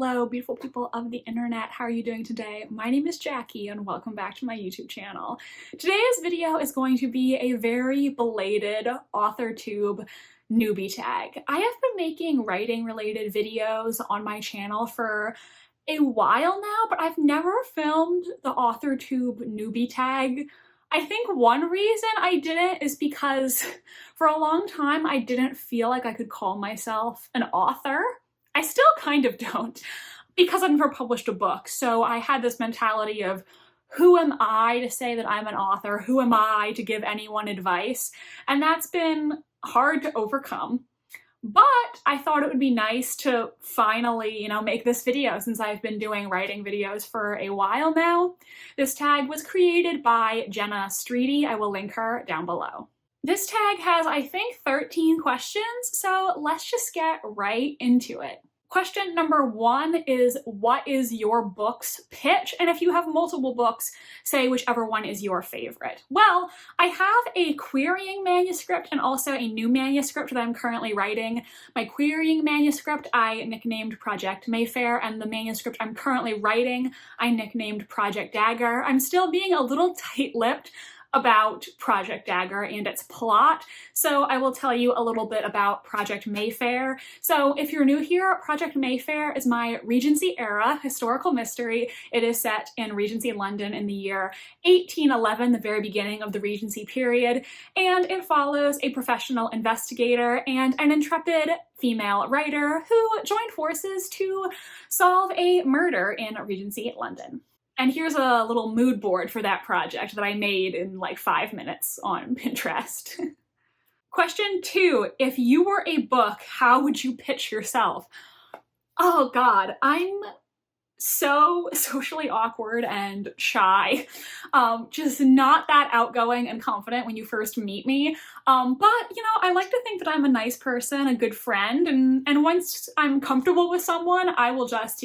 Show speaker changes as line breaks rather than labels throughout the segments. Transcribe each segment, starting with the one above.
Hello, beautiful people of the internet. How are you doing today? My name is Jackie and welcome back to my YouTube channel. Today's video is going to be a very belated Authortube newbie tag. I have been making writing related videos on my channel for a while now, but I've never filmed the Authortube newbie tag. I think one reason I didn't is because for a long time I didn't feel like I could call myself an author. I still kind of don't, because I've never published a book. So I had this mentality of, who am I to say that I'm an author? Who am I to give anyone advice? And that's been hard to overcome. But I thought it would be nice to finally, make this video since I've been doing writing videos for a while now. This tag was created by Jenna Streety. I will link her down below. This tag has, I think, 13 questions, so let's just get right into it. Question number 1 is, what is your book's pitch? And if you have multiple books, say whichever one is your favorite. Well, I have a querying manuscript and also a new manuscript that I'm currently writing. My querying manuscript I nicknamed Project Mayfair, and the manuscript I'm currently writing I nicknamed Project Dagger. I'm still being a little tight-lipped about Project Dagger and its plot, so I will tell you a little bit about Project Mayfair. So if you're new here, Project Mayfair is my Regency era historical mystery. It is set in Regency London in the year 1811, the very beginning of the Regency period, and it follows a professional investigator and an intrepid female writer who joined forces to solve a murder in Regency London. And here's a little mood board for that project that I made in like 5 minutes on Pinterest. Question 2, if you were a book, how would you pitch yourself? Oh God, I'm so socially awkward and shy. Just not that outgoing and confident when you first meet me. But I like to think that I'm a nice person, a good friend, and once I'm comfortable with someone, I will just,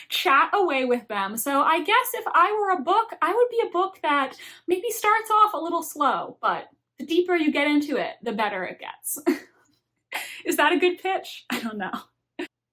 chat away with them. So I guess if I were a book, I would be a book that maybe starts off a little slow, but the deeper you get into it, the better it gets. Is that a good pitch? I don't know.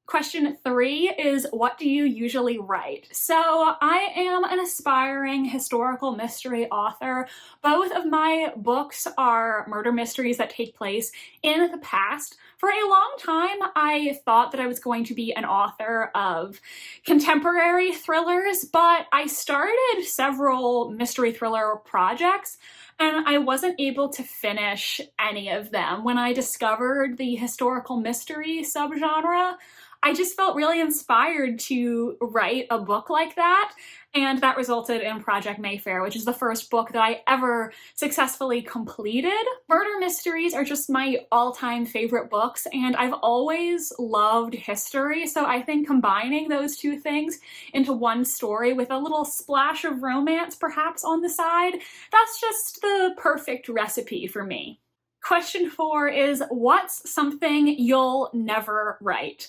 Question 3 is, what do you usually write? So I am an aspiring historical mystery author. Both of my books are murder mysteries that take place in the past. For a long time, I thought that I was going to be an author of contemporary thrillers, but I started several mystery thriller projects and I wasn't able to finish any of them. When I discovered the historical mystery subgenre, I just felt really inspired to write a book like that, and that resulted in Project Mayfair, which is the first book that I ever successfully completed. Murder mysteries are just my all-time favorite books, and I've always loved history, so I think combining those two things into one story with a little splash of romance perhaps on the side, that's just the perfect recipe for me. Question 4 is, what's something you'll never write?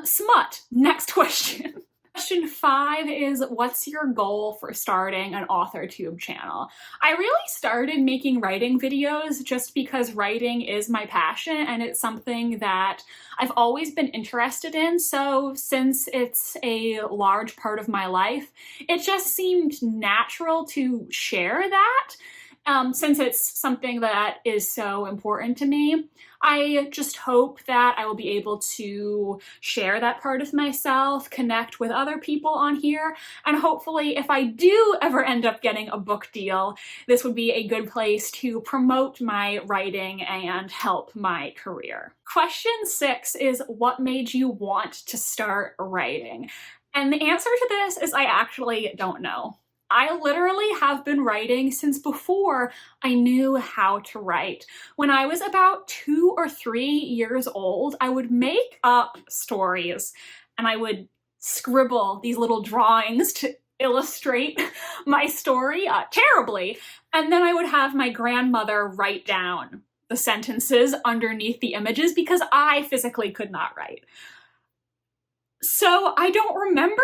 Smut. Next question. Question 5 is, what's your goal for starting an Authortube channel? I really started making writing videos just because writing is my passion and it's something that I've always been interested in. So since it's a large part of my life, it just seemed natural to share that. Since it's something that is so important to me. I just hope that I will be able to share that part of myself, connect with other people on here, and hopefully if I do ever end up getting a book deal, this would be a good place to promote my writing and help my career. Question 6 is, what made you want to start writing? And the answer to this is I actually don't know. I literally have been writing since before I knew how to write. When I was about 2 or 3 years old, I would make up stories and I would scribble these little drawings to illustrate my story terribly. And then I would have my grandmother write down the sentences underneath the images because I physically could not write. So I don't remember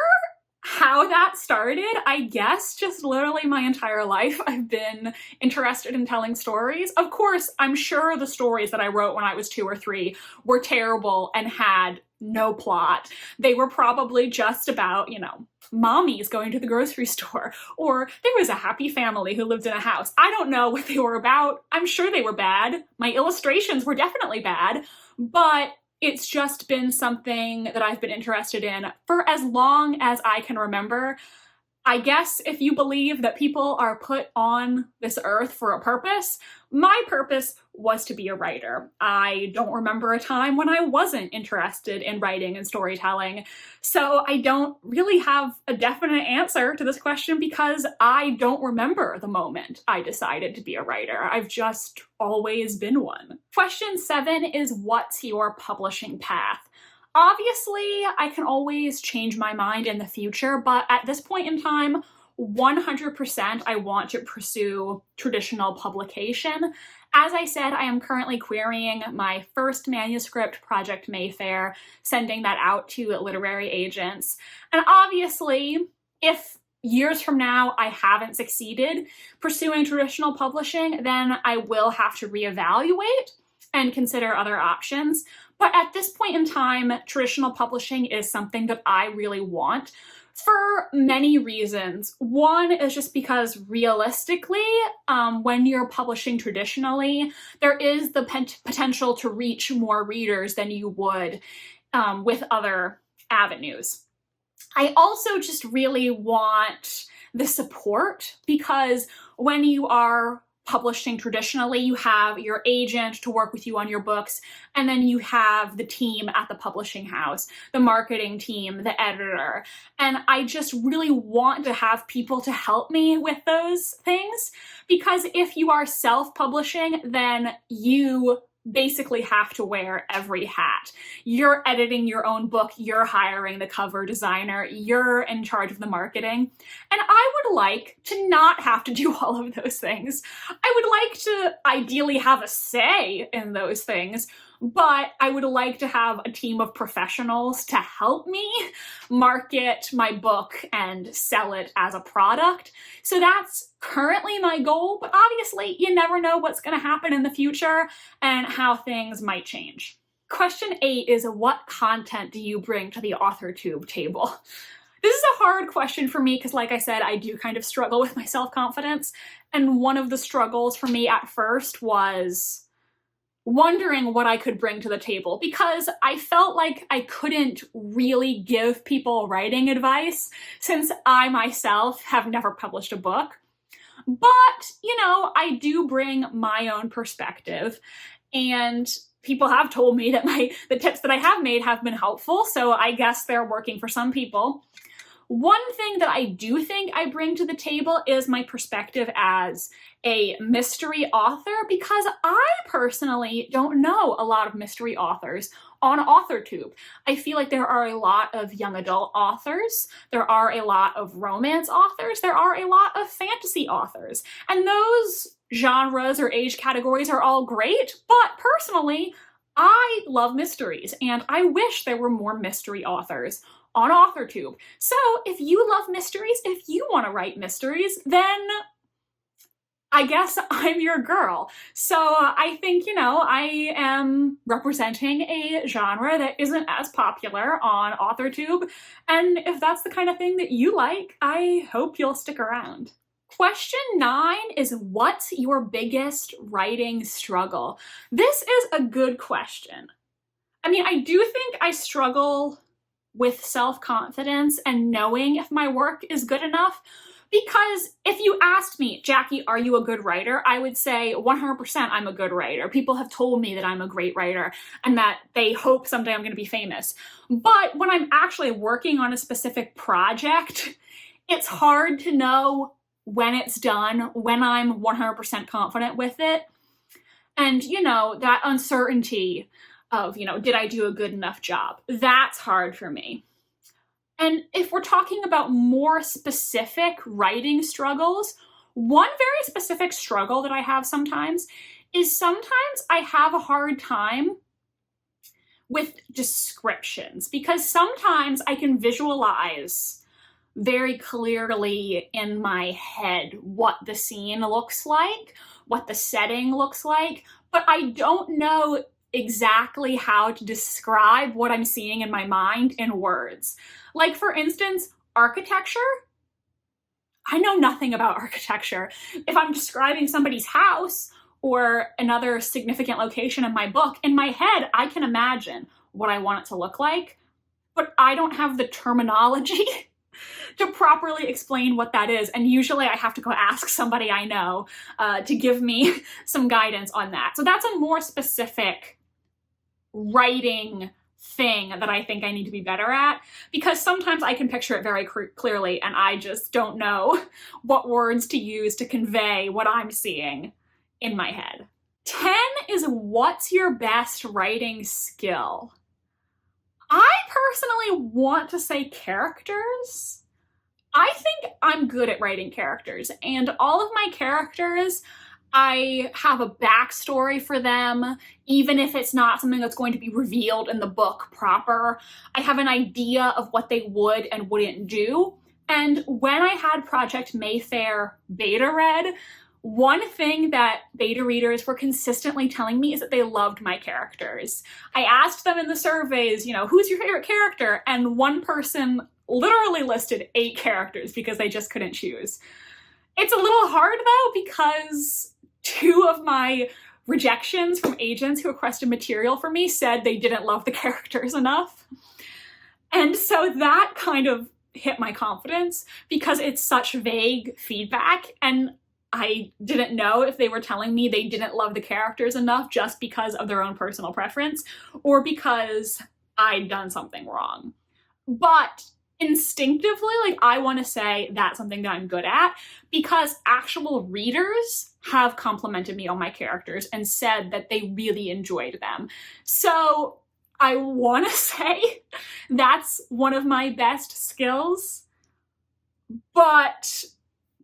how that started. I guess just literally my entire life I've been interested in telling stories. Of course, I'm sure the stories that I wrote when I was 2 or 3 were terrible and had no plot. They were probably just about, you know, mommies going to the grocery store, or there was a happy family who lived in a house. I don't know what they were about. I'm sure they were bad. My illustrations were definitely bad, but it's just been something that I've been interested in for as long as I can remember. I guess if you believe that people are put on this earth for a purpose, my purpose was to be a writer. I don't remember a time when I wasn't interested in writing and storytelling, so I don't really have a definite answer to this question because I don't remember the moment I decided to be a writer. I've just always been one. Question 7 is, what's your publishing path? Obviously, I can always change my mind in the future, but at this point in time, 100% I want to pursue traditional publication. As I said, I am currently querying my first manuscript, Project Mayfair, sending that out to literary agents. And obviously, if years from now I haven't succeeded pursuing traditional publishing, then I will have to reevaluate and consider other options. But at this point in time, traditional publishing is something that I really want for many reasons. One is just because realistically, when you're publishing traditionally, there is the potential to reach more readers than you would with other avenues. I also just really want the support because when you are publishing traditionally, you have your agent to work with you on your books, and then you have the team at the publishing house, the marketing team, the editor. And I just really want to have people to help me with those things, because if you are self-publishing, then you basically have to wear every hat. You're editing your own book, you're hiring the cover designer, you're in charge of the marketing. And I would like to not have to do all of those things. I would like to ideally have a say in those things, but I would like to have a team of professionals to help me market my book and sell it as a product. So that's currently my goal, but obviously you never know what's going to happen in the future and how things might change. Question 8 is, what content do you bring to the Authortube table? This is a hard question for me because, like I said, I do kind of struggle with my self-confidence. And one of the struggles for me at first was wondering what I could bring to the table, because I felt like I couldn't really give people writing advice since I myself have never published a book. But, you know, I do bring my own perspective, and people have told me that the tips that I have made have been helpful, so I guess they're working for some people. One thing that I do think I bring to the table is my perspective as a mystery author, because I personally don't know a lot of mystery authors on Authortube. I feel like there are a lot of young adult authors, there are a lot of romance authors, there are a lot of fantasy authors, and those genres or age categories are all great, but personally, I love mysteries, and I wish there were more mystery authors on Authortube. So if you love mysteries, if you want to write mysteries, then I guess I'm your girl. So I think, you know, I am representing a genre that isn't as popular on Authortube, and if that's the kind of thing that you like, I hope you'll stick around. Question 9 is, what's your biggest writing struggle? This is a good question. I mean, I do think I struggle with self-confidence and knowing if my work is good enough, because if you asked me, Jackie, are you a good writer? I would say 100% I'm a good writer. People have told me that I'm a great writer and that they hope someday I'm going to be famous. But when I'm actually working on a specific project, it's hard to know when it's done, when I'm 100% confident with it. And, you know, that uncertainty of, you know, did I do a good enough job? That's hard for me. And if we're talking about more specific writing struggles, one very specific struggle that I have sometimes is I have a hard time with descriptions, because sometimes I can visualize very clearly in my head what the scene looks like, what the setting looks like, but I don't know exactly how to describe what I'm seeing in my mind in words. Like, for instance, architecture. I know nothing about architecture. If I'm describing somebody's house or another significant location in my book, in my head, I can imagine what I want it to look like, but I don't have the terminology to properly explain what that is. And usually I have to go ask somebody I know to give me some guidance on that. So that's a more specific writing thing that I think I need to be better at, because sometimes I can picture it very clearly and I just don't know what words to use to convey what I'm seeing in my head. 10 is, what's your best writing skill? I personally want to say characters. I think I'm good at writing characters, and all of my characters, I have a backstory for them, even if it's not something that's going to be revealed in the book proper. I have an idea of what they would and wouldn't do. And when I had Project Mayfair beta read, one thing that beta readers were consistently telling me is that they loved my characters. I asked them in the surveys, who's your favorite character? And one person literally listed 8 characters because they just couldn't choose. It's a little hard though, because 2 of my rejections from agents who requested material for me said they didn't love the characters enough. And so that kind of hit my confidence, because it's such vague feedback, and I didn't know if they were telling me they didn't love the characters enough just because of their own personal preference, or because I'd done something wrong. But instinctively, I want to say that's something that I'm good at, because actual readers have complimented me on my characters and said that they really enjoyed them. So I want to say that's one of my best skills, but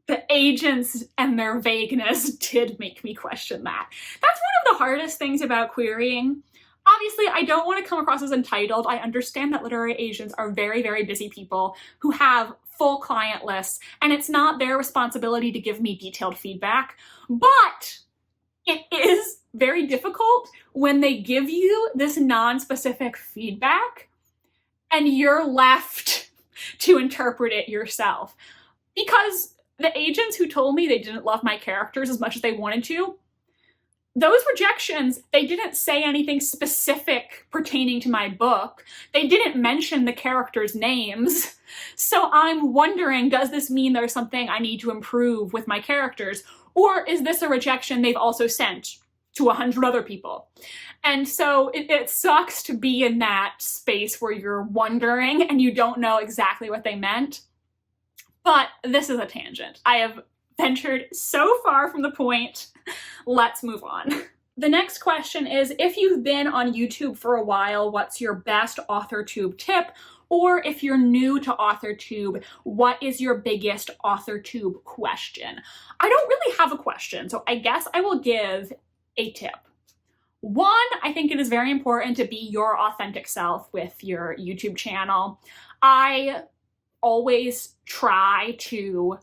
the agents and their vagueness did make me question that. That's one of the hardest things about querying. Obviously, I don't want to come across as entitled. I understand that literary agents are very, very busy people who have full client lists, and it's not their responsibility to give me detailed feedback. But it is very difficult when they give you this non-specific feedback and you're left to interpret it yourself. Because the agents who told me they didn't love my characters as much as they wanted to, those rejections, they didn't say anything specific pertaining to my book. They didn't mention the characters' names. So I'm wondering, does this mean there's something I need to improve with my characters? Or is this a rejection they've also sent to 100 other people? And so it sucks to be in that space where you're wondering and you don't know exactly what they meant. But this is a tangent. I have ventured so far from the point. Let's move on. The next question is, if you've been on YouTube for a while, what's your best Authortube tip? Or if you're new to Authortube, what is your biggest Authortube question? I don't really have a question, so I guess I will give a tip. One, I think it is very important to be your authentic self with your YouTube channel. I always try to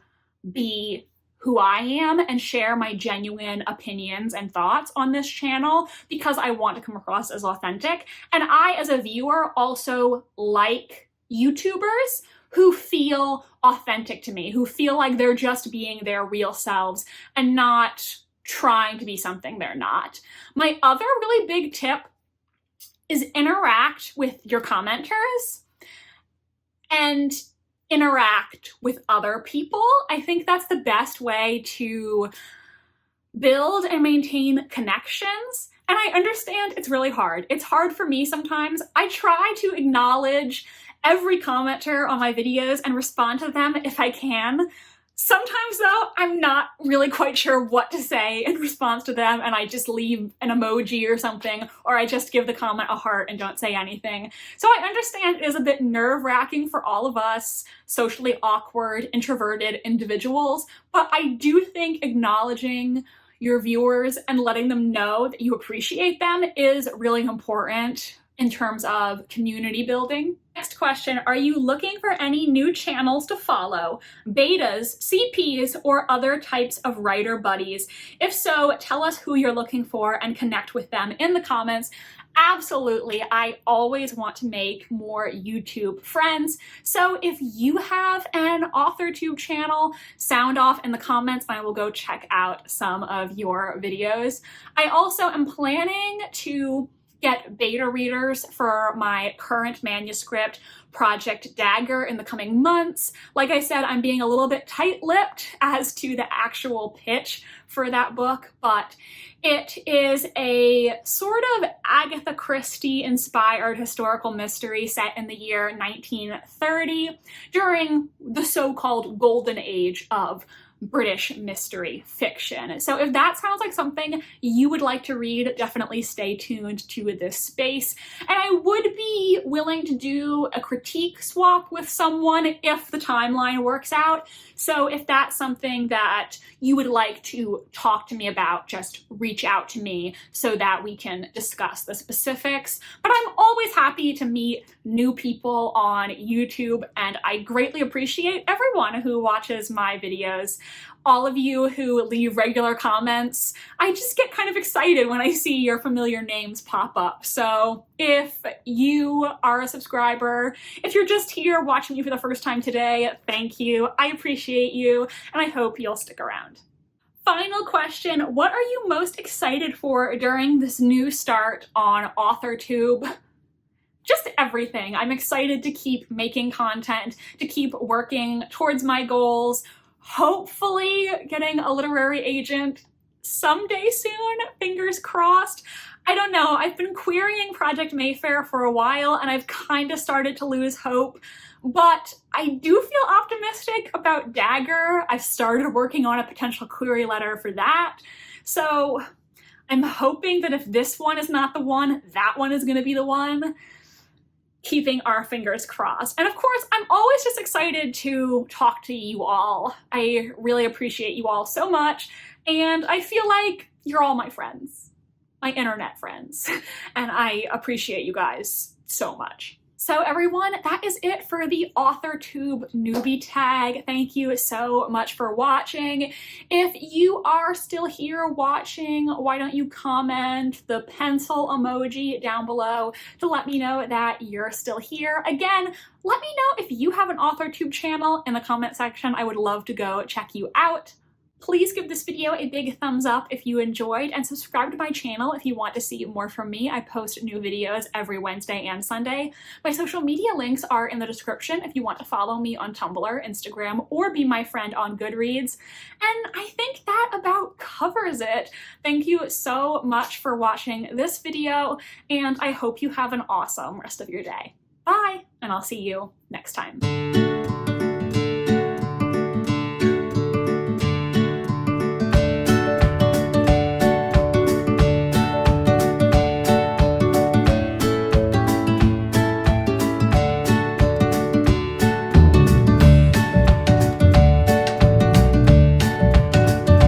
be who I am and share my genuine opinions and thoughts on this channel because I want to come across as authentic. And I, as a viewer, also like YouTubers who feel authentic to me, who feel like they're just being their real selves and not trying to be something they're not. My other really big tip is interact with your commenters and interact with other people. I think that's the best way to build and maintain connections. And I understand it's really hard. It's hard for me sometimes. I try to acknowledge every commenter on my videos and respond to them if I can. Sometimes though, I'm not really quite sure what to say in response to them, and I just leave an emoji or something, or I just give the comment a heart and don't say anything. So I understand it is a bit nerve-wracking for all of us socially awkward, introverted individuals, but I do think acknowledging your viewers and letting them know that you appreciate them is really important in terms of community building. Next question, are you looking for any new channels to follow? Betas, CPs, or other types of writer buddies? If so, tell us who you're looking for and connect with them in the comments. Absolutely, I always want to make more YouTube friends. So if you have an Authortube channel, sound off in the comments and I will go check out some of your videos. I also am planning to get beta readers for my current manuscript, Project Dagger, in the coming months. Like I said, I'm being a little bit tight-lipped as to the actual pitch for that book, but it is a sort of Agatha Christie-inspired historical mystery set in the year 1930 during the so-called golden age of British mystery fiction. So if that sounds like something you would like to read, definitely stay tuned to this space. And I would be willing to do a critique swap with someone if the timeline works out. So if that's something that you would like to talk to me about, just reach out to me so that we can discuss the specifics. But I'm always happy to meet new people on YouTube, and I greatly appreciate everyone who watches my videos. All of you who leave regular comments, I just get kind of excited when I see your familiar names pop up. So if you are a subscriber, if you're just here watching me for the first time today, thank you. I appreciate you, and I hope you'll stick around. Final question, what are you most excited for during this new start on Authortube? Just everything. I'm excited to keep making content, to keep working towards my goals, hopefully getting a literary agent someday soon, fingers crossed. I don't know, I've been querying Project Mayfair for a while and I've kind of started to lose hope, but I do feel optimistic about Dagger. I've started working on a potential query letter for that. So I'm hoping that if this one is not the one, that one is gonna be the one. Keeping our fingers crossed. And of course, I'm always just excited to talk to you all. I really appreciate you all so much, and I feel like you're all my friends, my internet friends, and I appreciate you guys so much. So everyone, that is it for the Authortube Newbie tag. Thank you so much for watching. If you are still here watching, why don't you comment the pencil emoji down below to let me know that you're still here. Again, let me know if you have an Authortube channel in the comment section. I would love to go check you out. Please give this video a big thumbs up if you enjoyed, and subscribe to my channel if you want to see more from me. I post new videos every Wednesday and Sunday. My social media links are in the description if you want to follow me on Tumblr, Instagram, or be my friend on Goodreads. And I think that about covers it. Thank you so much for watching this video, and I hope you have an awesome rest of your day. Bye, and I'll see you next time.